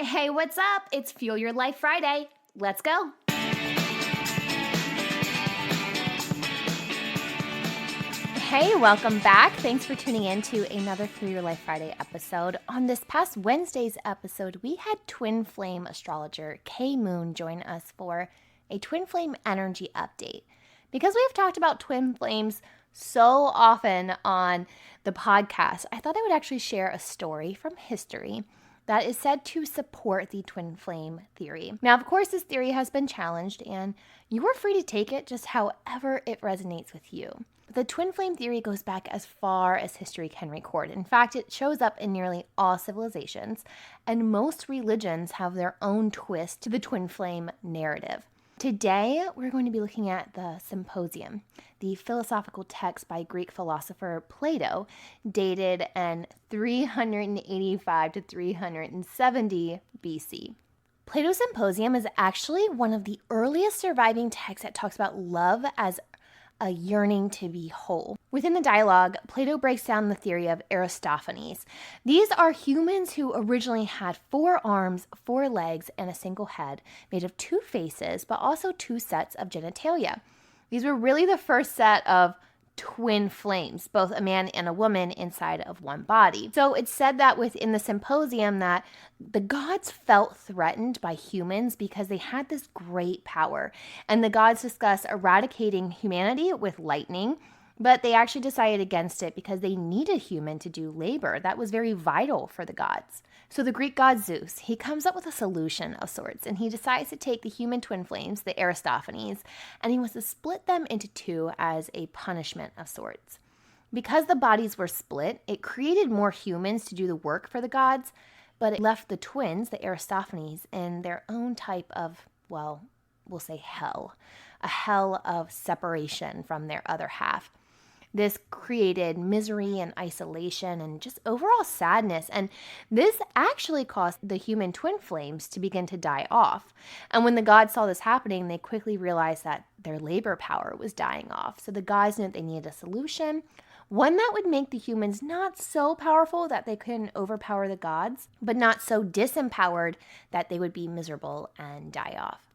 Hey, what's up? It's Fuel Your Life Friday. Let's go. Hey, welcome back. Thanks for tuning in to another Fuel Your Life Friday episode. On this past Wednesday's episode, we had twin flame astrologer Kay Moon join us for a twin flame energy update. Because we have talked about twin flames so often on the podcast, I thought I would actually share a story from history that is said to support the twin flame theory. Now, of course, this theory has been challenged, and you are free to take it just however it resonates with you. But the twin flame theory goes back as far as history can record. In fact, it shows up in nearly all civilizations, and most religions have their own twist to the twin flame narrative. Today, we're going to be looking at the Symposium, the philosophical text by Greek philosopher Plato, dated in 385 to 370 BC. Plato's Symposium is actually one of the earliest surviving texts that talks about love as a yearning to be whole. Within the dialogue, Plato breaks down the theory of Aristophanes. These are humans who originally had 4 arms, 4 legs, and a single head, made of 2 faces, but also 2 sets of genitalia. These were really the first set of twin flames, both a man and a woman inside of one body. So it's said that within the Symposium that the gods felt threatened by humans because they had this great power. And the gods discuss eradicating humanity with lightning, but they actually decided against it because they needed human to do labor. That was very vital for the gods. So the Greek god Zeus, he comes up with a solution of sorts, and he decides to take the human twin flames, the Aristophanes, and he wants to split them into 2 as a punishment of sorts. Because the bodies were split, it created more humans to do the work for the gods, but it left the twins, the Aristophanes, in their own type of, well, we'll say hell, a hell of separation from their other half. This created misery and isolation and just overall sadness. And this actually caused the human twin flames to begin to die off. And when the gods saw this happening, they quickly realized that their labor power was dying off. So the gods knew they needed a solution, one that would make the humans not so powerful that they couldn't overpower the gods, but not so disempowered that they would be miserable and die off.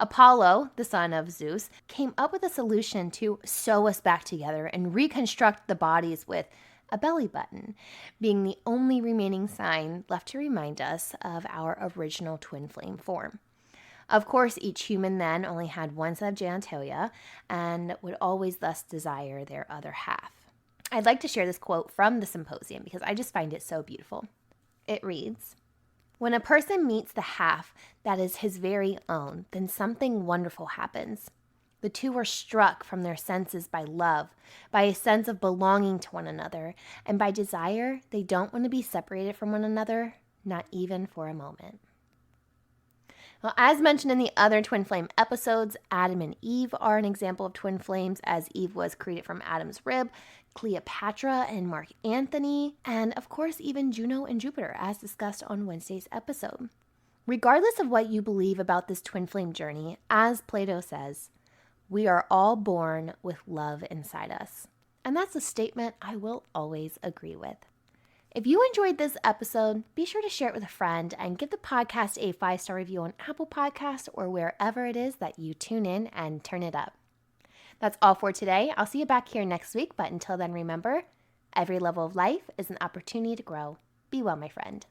Apollo, the son of Zeus, came up with a solution to sew us back together and reconstruct the bodies with a belly button, being the only remaining sign left to remind us of our original twin flame form. Of course, each human then only had 1 set of genitalia and would always thus desire their other half. I'd like to share this quote from the Symposium because I just find it so beautiful. It reads, "When a person meets the half that is his very own, then something wonderful happens. The 2 are struck from their senses by love, by a sense of belonging to one another, and by desire. They don't want to be separated from one another, not even for a moment." Well, as mentioned in the other twin flame episodes, Adam and Eve are an example of twin flames, as Eve was created from Adam's rib, Cleopatra and Mark Antony, and of course even Juno and Jupiter, as discussed on Wednesday's episode. Regardless of what you believe about this twin flame journey, as Plato says, we are all born with love inside us. And that's a statement I will always agree with. If you enjoyed this episode, be sure to share it with a friend and give the podcast a 5-star review on Apple Podcasts or wherever it is that you tune in and turn it up. That's all for today. I'll see you back here next week, but until then, remember, every level of life is an opportunity to grow. Be well, my friend.